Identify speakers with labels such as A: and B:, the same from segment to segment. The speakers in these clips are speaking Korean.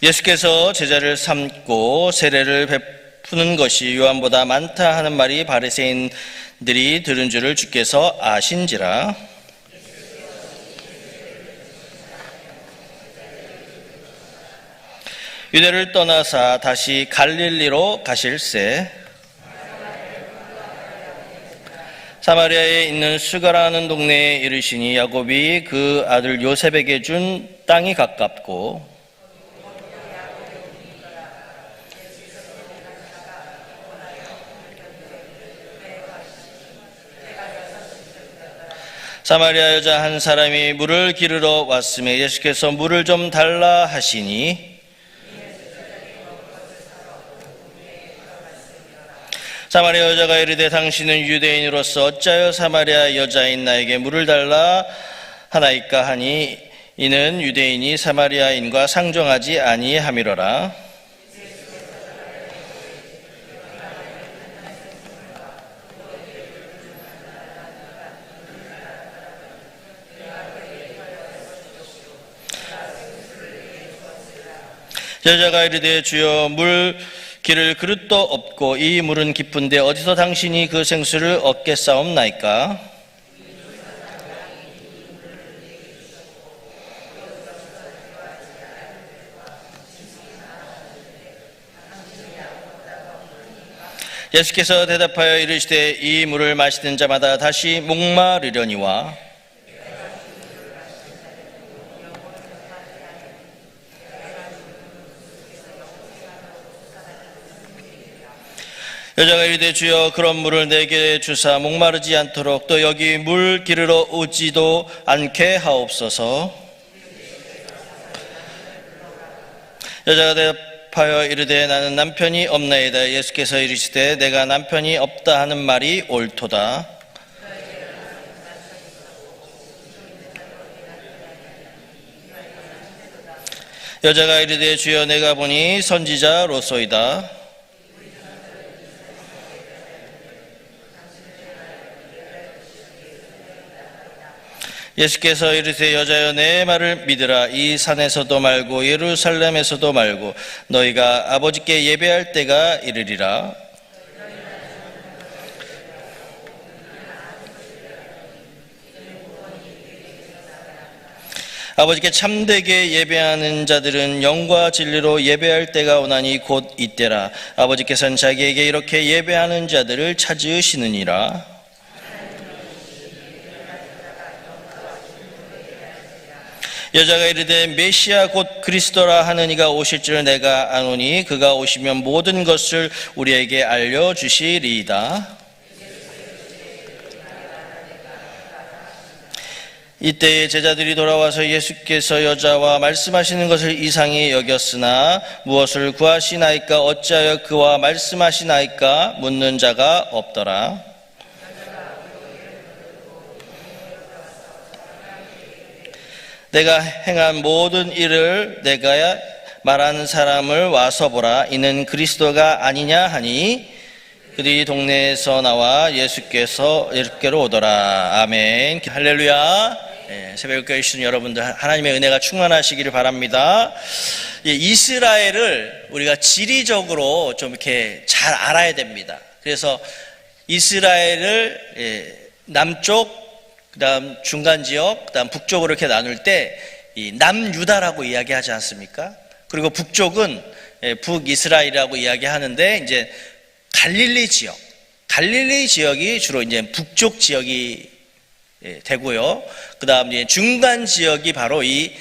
A: 예수께서 제자를 삼고 세례를 베푸는 것이 요한보다 많다 하는 말이 바리새인들이 들은 줄을 주께서 아신지라. 유대를 떠나사 다시 갈릴리로 가실새 사마리아에 있는 수가라는 동네에 이르시니 야곱이 그 아들 요셉에게 준 땅이 가깝고 사마리아 여자 한 사람이 물을 기르러 왔음에 예수께서 물을 좀 달라 하시니 사마리아 여자가 이르되 당신은 유대인으로서 어찌하여 사마리아 여자인 나에게 물을 달라 하나이까 하니 이는 유대인이 사마리아인과 상종하지 아니함이로라. 여자가 이르되 주여 물 기를 그릇도 없고 이 물은 깊은데 어디서 당신이 그 생수를 얻겠사옵나이까? 예수께서 대답하여 이르시되 이 물을 마시는 자마다 다시 목마르려니와 여자가 이르되 주여 그런 물을 내게 주사 목마르지 않도록 또 여기 물 기르러 오지도 않게 하옵소서. 여자가 대답하여 이르되 나는 남편이 없나이다. 예수께서 이르시되 내가 남편이 없다 하는 말이 옳도다. 여자가 이르되 주여 내가 보니 선지자로소이다. 예수께서 이르시되 여자여 내 말을 믿으라. 이 산에서도 말고 예루살렘에서도 말고 너희가 아버지께 예배할 때가 이르리라. 아버지께 참되게 예배하는 자들은 영과 진리로 예배할 때가 오나니 곧 이때라. 아버지께서는 자기에게 이렇게 예배하는 자들을 찾으시느니라. 여자가 이르되 메시아 곧 그리스도라 하는 이가 오실 줄 내가 아노니 그가 오시면 모든 것을 우리에게 알려주시리이다. 이때에 제자들이 돌아와서 예수께서 여자와 말씀하시는 것을 이상히 여겼으나 무엇을 구하시나이까 어찌하여 그와 말씀하시나이까 묻는 자가 없더라. 내가 행한 모든 일을 내가 말하는 사람을 와서 보라. 이는 그리스도가 아니냐 하니 그들이 동네에서 나와 예수께로 오더라. 아멘. 할렐루야. 새벽교회 있는 여러분들 하나님의 은혜가 충만하시기를 바랍니다. 이스라엘을 우리가 지리적으로 좀 이렇게 잘 알아야 됩니다. 그래서 이스라엘을 남쪽 그다음 중간 지역, 그다음 북쪽으로 이렇게 나눌 때 이 남유다라고 이야기하지 않습니까? 그리고 북쪽은 북이스라엘이라고 이야기하는데 이제 갈릴리 지역이 주로 이제 북쪽 지역이 되고요. 그다음 이제 중간 지역이 바로 이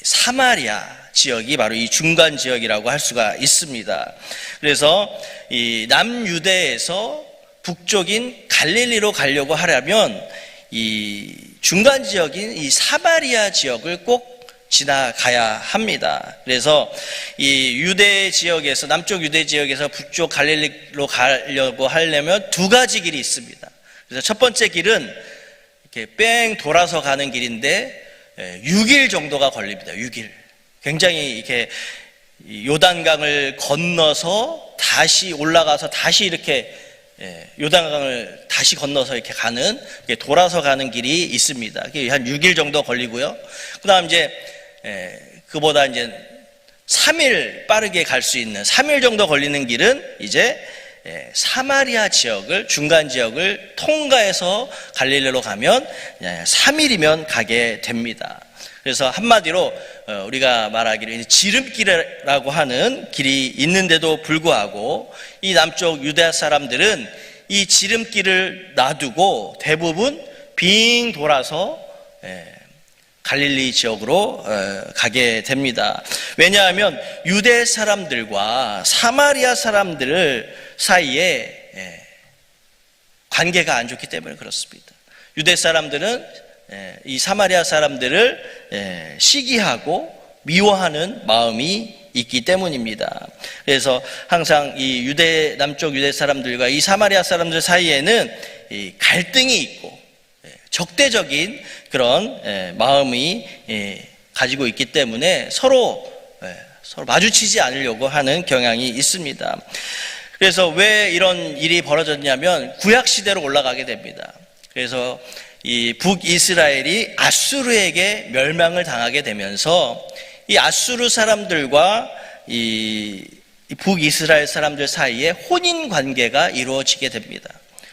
A: 사마리아 지역이 바로 이 중간 지역이라고 할 수가 있습니다. 그래서 이 남유대에서 북쪽인 갈릴리로 가려고 하려면 이 중간 지역인 이 사마리아 지역을 꼭 지나가야 합니다. 그래서 이 유대 지역에서 남쪽 유대 지역에서 북쪽 갈릴리로 가려고 하려면 두 가지 길이 있습니다. 그래서 첫 번째 길은 이렇게 뺑 돌아서 가는 길인데 6일 정도가 걸립니다. 6일. 굉장히 이렇게 요단강을 건너서 다시 올라가서 다시 이렇게 요단강을 다시 건너서 이렇게 가는, 돌아서 가는 길이 있습니다. 한 6일 정도 걸리고요. 그 다음 이제, 그보다 이제 3일 빠르게 갈 수 있는 3일 정도 걸리는 길은 이제 사마리아 지역을 중간 지역을 통과해서 갈릴리로 가면 3일이면 가게 됩니다. 그래서 한마디로 우리가 말하기로 지름길이라고 하는 길이 있는데도 불구하고 이 남쪽 유대아 사람들은 이 지름길을 놔두고 대부분 빙 돌아서 갈릴리 지역으로 가게 됩니다. 왜냐하면 유대 사람들과 사마리아 사람들 사이에 관계가 안 좋기 때문에 그렇습니다. 유대 사람들은 이 사마리아 사람들을 시기하고 미워하는 마음이 있기 때문입니다. 그래서 항상 이 남쪽 유대 사람들과 이 사마리아 사람들 사이에는 이 갈등이 있고 적대적인 그런 마음이 가지고 있기 때문에 서로 마주치지 않으려고 하는 경향이 있습니다. 그래서 왜 이런 일이 벌어졌냐면 구약 시대로 올라가게 됩니다. 그래서 이 북이스라엘이 아수르에게 멸망을 당하게 되면서 이 아수르 사람들과 이 북이스라엘 사람들 사이에 혼인 관계가 이루어지게 됩니다.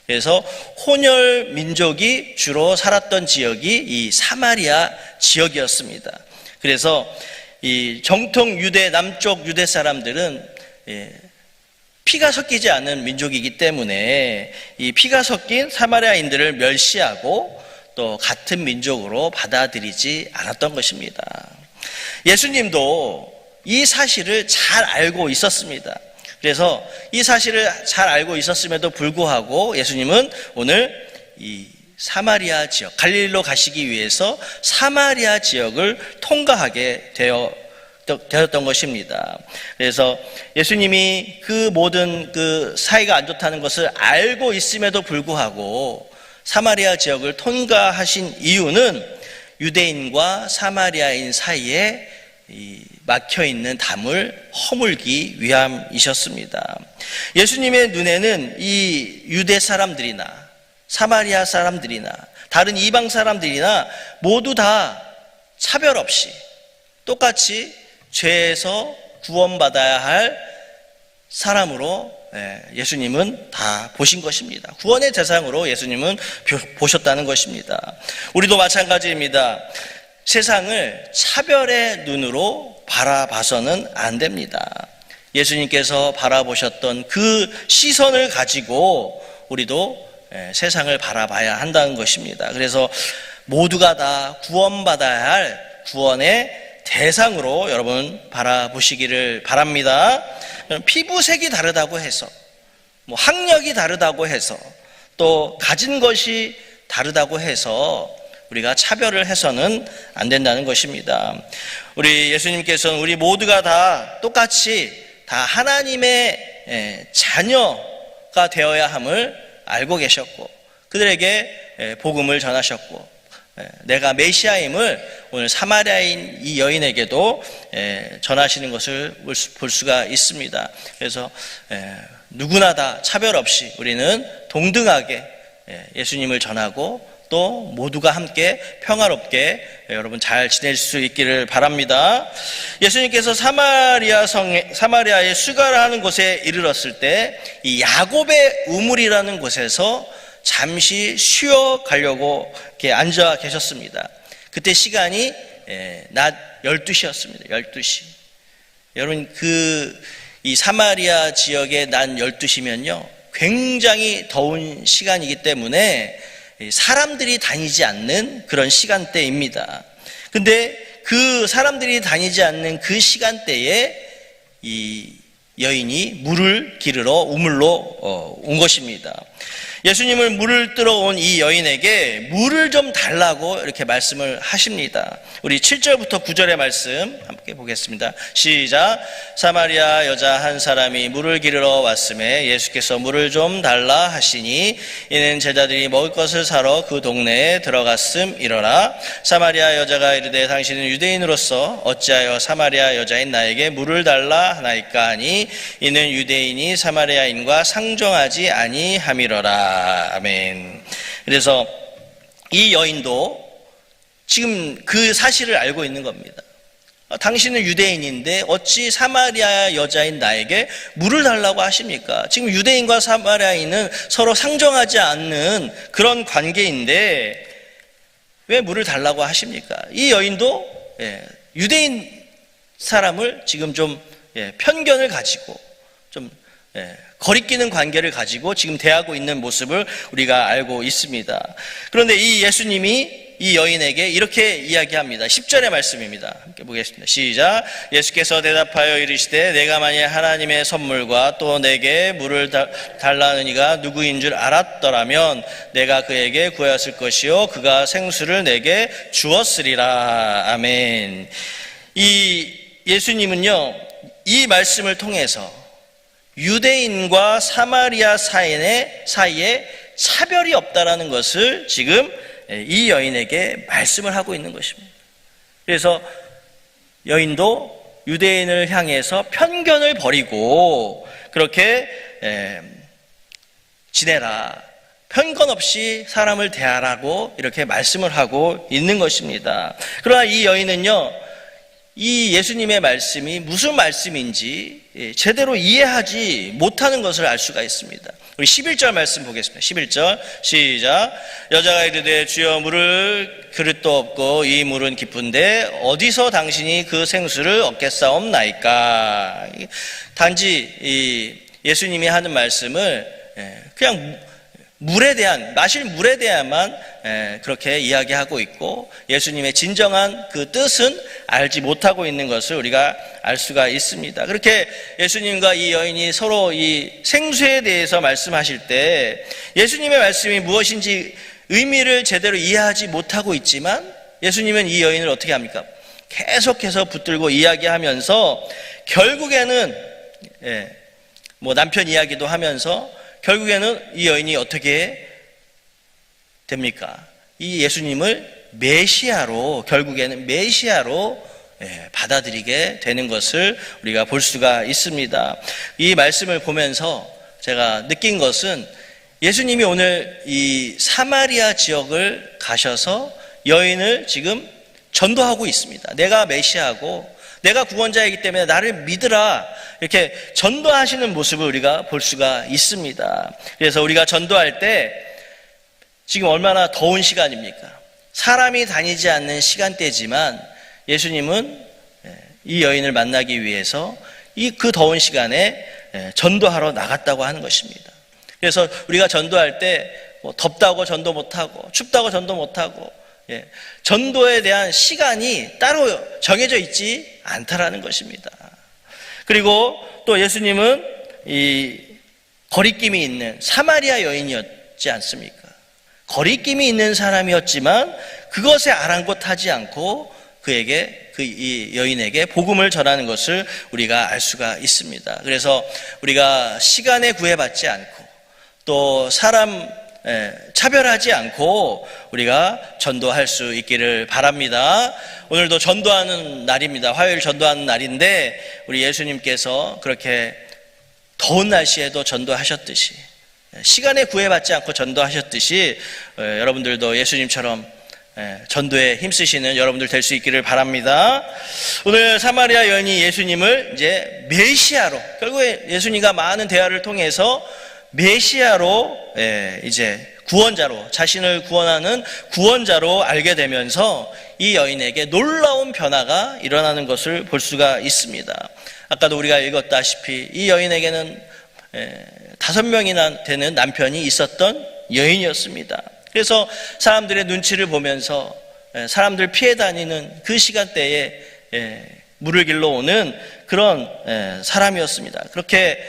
A: 그래서 혼혈 민족이 주로 살았던 지역이 이 사마리아 지역이었습니다. 그래서 이 정통 남쪽 유대 사람들은 피가 섞이지 않은 민족이기 때문에 이 피가 섞인 사마리아인들을 멸시하고 또 같은 민족으로 받아들이지 않았던 것입니다. 예수님도 이 사실을 잘 알고 있었습니다. 그래서 이 사실을 잘 알고 있었음에도 불구하고 예수님은 오늘 이 사마리아 지역, 갈릴리로 가시기 위해서 사마리아 지역을 통과하게 되었던 것입니다. 그래서 예수님이 그 모든 그 사이가 안 좋다는 것을 알고 있음에도 불구하고 사마리아 지역을 통과하신 이유는 유대인과 사마리아인 사이에 막혀있는 담을 허물기 위함이셨습니다. 예수님의 눈에는 이 유대 사람들이나 사마리아 사람들이나 다른 이방 사람들이나 모두 다 차별 없이 똑같이 죄에서 구원받아야 할 사람으로 예수님은 다 보신 것입니다. 구원의 대상으로 예수님은 보셨다는 것입니다. 우리도 마찬가지입니다. 세상을 차별의 눈으로 바라봐서는 안 됩니다. 예수님께서 바라보셨던 그 시선을 가지고 우리도 세상을 바라봐야 한다는 것입니다. 그래서 모두가 다 구원받아야 할 구원의 대상으로 여러분 바라보시기를 바랍니다. 피부색이 다르다고 해서 학력이 다르다고 해서 또 가진 것이 다르다고 해서 우리가 차별을 해서는 안 된다는 것입니다. 우리 예수님께서는 우리 모두가 다 똑같이 다 하나님의 자녀가 되어야 함을 알고 계셨고 그들에게 복음을 전하셨고 내가 메시아임을 오늘 사마리아인 이 여인에게도 전하시는 것을 볼 수가 있습니다. 그래서 누구나 다 차별 없이 우리는 동등하게 예수님을 전하고 또 모두가 함께 평화롭게 여러분 잘 지낼 수 있기를 바랍니다. 예수님께서 사마리아의 수가라 하는 곳에 이르렀을 때 이 야곱의 우물이라는 곳에서 잠시 쉬어 가려고 이렇게 앉아 계셨습니다. 그때 시간이 낮 12시였습니다. 12시. 여러분 이 사마리아 지역의 낮 12시면요 굉장히 더운 시간이기 때문에 사람들이 다니지 않는 그런 시간대입니다. 근데 그 사람들이 다니지 않는 그 시간대에 이 여인이 물을 기르러 우물로 온 것입니다. 예수님을 물을 뜨러 온 이 여인에게 물을 좀 달라고 이렇게 말씀을 하십니다. 우리 7절부터 9절의 말씀 함께 보겠습니다. 시작. 사마리아 여자 한 사람이 물을 기르러 왔음에 예수께서 물을 좀 달라 하시니 이는 제자들이 먹을 것을 사러 그 동네에 들어갔음이러라. 사마리아 여자가 이르되 당신은 유대인으로서 어찌하여 사마리아 여자인 나에게 물을 달라 하나이까 하니 이는 유대인이 사마리아인과 상종하지 아니함이러라. 아멘. 그래서 이 여인도 지금 그 사실을 알고 있는 겁니다. 당신은 유대인인데 어찌 사마리아 여자인 나에게 물을 달라고 하십니까? 지금 유대인과 사마리아인은 서로 상정하지 않는 그런 관계인데 왜 물을 달라고 하십니까? 이 여인도 유대인 사람을 지금 좀 편견을 가지고 좀 거리끼는 관계를 가지고 지금 대하고 있는 모습을 우리가 알고 있습니다. 그런데 이 예수님이 이 여인에게 이렇게 이야기합니다. 10절의 말씀입니다. 함께 보겠습니다. 시작. 예수께서 대답하여 이르시되 내가 만일 하나님의 선물과 또 내게 물을 달라는 이가 누구인 줄 알았더라면 내가 그에게 구하였을 것이요 그가 생수를 내게 주었으리라. 아멘. 이 예수님은요, 이 말씀을 통해서 유대인과 사마리아 사이에 차별이 없다라는 것을 지금 이 여인에게 말씀을 하고 있는 것입니다. 그래서 여인도 유대인을 향해서 편견을 버리고 그렇게 지내라, 편견 없이 사람을 대하라고 이렇게 말씀을 하고 있는 것입니다. 그러나 이 여인은요, 이 예수님의 말씀이 무슨 말씀인지 제대로 이해하지 못하는 것을 알 수가 있습니다. 우리 11절 말씀 보겠습니다. 11절 시작. 여자가 이르되 주여 물을 그릇도 없고 이 물은 깊은데 어디서 당신이 그 생수를 얻겠사옵나이까. 단지 이 예수님이 하는 말씀을 그냥 마실 물에 대한만 그렇게 이야기하고 있고 예수님의 진정한 그 뜻은 알지 못하고 있는 것을 우리가 알 수가 있습니다. 그렇게 예수님과 이 여인이 서로 이 생수에 대해서 말씀하실 때 예수님의 말씀이 무엇인지 의미를 제대로 이해하지 못하고 있지만 예수님은 이 여인을 어떻게 합니까? 계속해서 붙들고 이야기하면서 결국에는 남편 이야기도 하면서 결국에는 이 여인이 어떻게 됩니까? 이 예수님을 결국에는 메시아로 받아들이게 되는 것을 우리가 볼 수가 있습니다. 이 말씀을 보면서 제가 느낀 것은 예수님이 오늘 이 사마리아 지역을 가셔서 여인을 지금 전도하고 있습니다. 내가 메시아고 내가 구원자이기 때문에 나를 믿으라, 이렇게 전도하시는 모습을 우리가 볼 수가 있습니다. 그래서 우리가 전도할 때 지금 얼마나 더운 시간입니까? 사람이 다니지 않는 시간대지만 예수님은 이 여인을 만나기 위해서 그 더운 시간에 전도하러 나갔다고 하는 것입니다. 그래서 우리가 전도할 때 덥다고 전도 못하고 춥다고 전도 못하고 전도에 대한 시간이 따로 정해져 있지 않다라는 것입니다. 그리고 또 예수님은 이 거리낌이 있는 사마리아 여인이었지 않습니까? 거리낌이 있는 사람이었지만 그것에 아랑곳하지 않고 이 여인에게 복음을 전하는 것을 우리가 알 수가 있습니다. 그래서 우리가 시간에 구애받지 않고 또 사람 차별하지 않고 우리가 전도할 수 있기를 바랍니다. 오늘도 전도하는 날입니다. 화요일 전도하는 날인데 우리 예수님께서 그렇게 더운 날씨에도 전도하셨듯이 시간에 구애받지 않고 전도하셨듯이 여러분들도 예수님처럼 전도에 힘쓰시는 여러분들 될 수 있기를 바랍니다. 오늘 사마리아 여인이 예수님을 이제 메시아로, 결국에 예수님과 많은 대화를 통해서 메시아로 이제 구원자로, 자신을 구원하는 구원자로 알게 되면서 이 여인에게 놀라운 변화가 일어나는 것을 볼 수가 있습니다. 아까도 우리가 읽었다시피 이 여인에게는 5명이나 되는 남편이 있었던 여인이었습니다. 그래서 사람들의 눈치를 보면서 사람들 피해 다니는 그 시간대에 물을 길러 오는 그런 사람이었습니다. 그렇게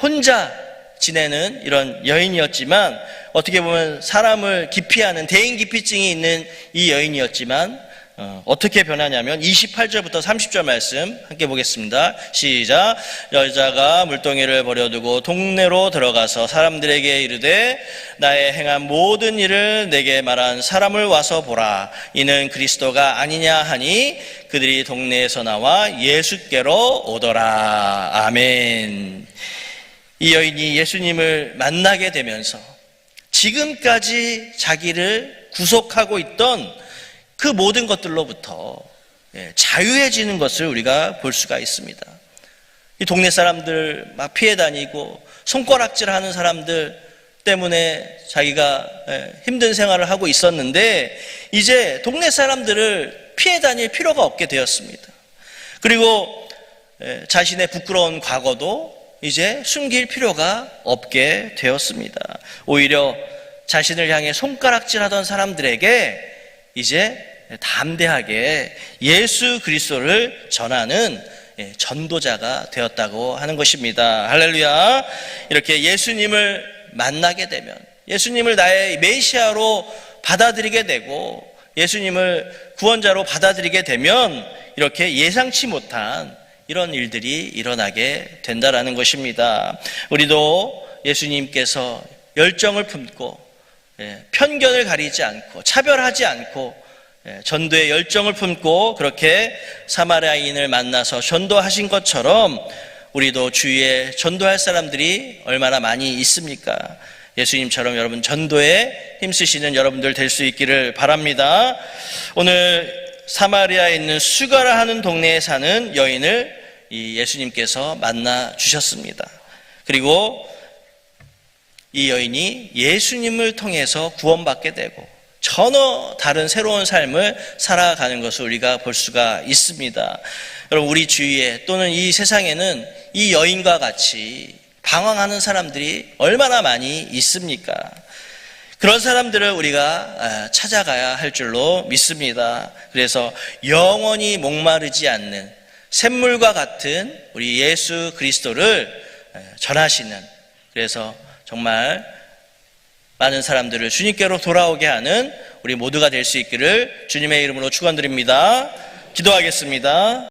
A: 혼자 지내는 이런 여인이었지만 어떻게 보면 사람을 기피하는 대인 기피증이 있는 이 여인이었지만 어떻게 변하냐면 28절부터 30절 말씀 함께 보겠습니다. 시작. 여자가 물동이를 버려두고 동네로 들어가서 사람들에게 이르되 나의 행한 모든 일을 내게 말한 사람을 와서 보라. 이는 그리스도가 아니냐 하니 그들이 동네에서 나와 예수께로 오더라. 아멘. 이 여인이 예수님을 만나게 되면서 지금까지 자기를 구속하고 있던 그 모든 것들로부터 자유해지는 것을 우리가 볼 수가 있습니다. 이 동네 사람들 막 피해 다니고 손가락질하는 사람들 때문에 자기가 힘든 생활을 하고 있었는데 이제 동네 사람들을 피해 다닐 필요가 없게 되었습니다. 그리고 자신의 부끄러운 과거도 이제 숨길 필요가 없게 되었습니다. 오히려 자신을 향해 손가락질하던 사람들에게 이제 담대하게 예수 그리스도를 전하는 전도자가 되었다고 하는 것입니다. 할렐루야. 이렇게 예수님을 만나게 되면, 예수님을 나의 메시아로 받아들이게 되고 예수님을 구원자로 받아들이게 되면 이렇게 예상치 못한 이런 일들이 일어나게 된다라는 것입니다. 우리도 예수님께서 열정을 품고 편견을 가리지 않고 차별하지 않고 전도의 열정을 품고 그렇게 사마리아인을 만나서 전도하신 것처럼 우리도 주위에 전도할 사람들이 얼마나 많이 있습니까? 예수님처럼 여러분 전도에 힘쓰시는 여러분들 될 수 있기를 바랍니다. 오늘 사마리아에 있는 수가라 하는 동네에 사는 여인을 이 예수님께서 만나 주셨습니다. 그리고 이 여인이 예수님을 통해서 구원받게 되고 전혀 다른 새로운 삶을 살아가는 것을 우리가 볼 수가 있습니다. 여러분, 우리 주위에 또는 이 세상에는 이 여인과 같이 방황하는 사람들이 얼마나 많이 있습니까? 그런 사람들을 우리가 찾아가야 할 줄로 믿습니다. 그래서 영원히 목마르지 않는 샘물과 같은 우리 예수 그리스도를 전하시는, 그래서 정말 많은 사람들을 주님께로 돌아오게 하는 우리 모두가 될 수 있기를 주님의 이름으로 축원드립니다. 기도하겠습니다.